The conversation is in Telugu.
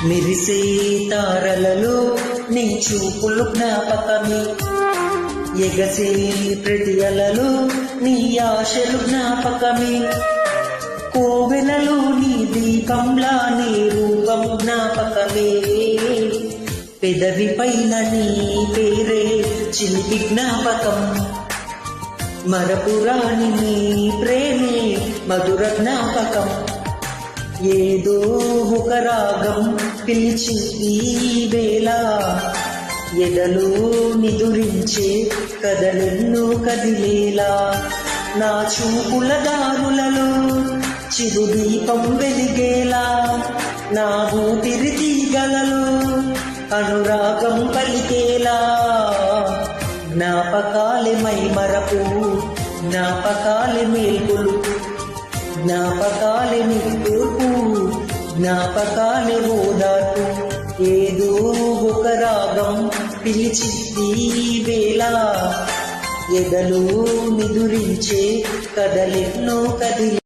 మెరిసే తారలలో నీ చూపులు జ్ఞాపకమే, ఎగసే ప్రతి అలలో నీ ఆశలు జ్ఞాపకమే, కోవెలలో నీ దీపంలా నీ రూపం జ్ఞాపకమే, పెదవి పైన నీ పేరే చిలిపి జ్ఞాపకం, మరపురాని నీ ప్రేమే మధుర జ్ఞాపకం. ఏదో ఒక రాగం పిలిచి ఈ వేళ ఎదలో నిదురించే కదలెన్నో కదిలేలా, నా చూపుల దారులలో చిరు దీపం వెలిగేలా, నా ఊపిరి తీగలలో అనురాగం పలికేలా, జ్ఞాపకాలే మైమరపు, జ్ఞాపకాలే మేల్కొలు, జ్ఞాపకాలే నిట్టూర్పు, జ్ఞాపకాలే ఓదార్పు. ఏదో ఒక రాగం పిలిచింది వేళ ఎదలో నిదురించే కదలెన్నో కదిలి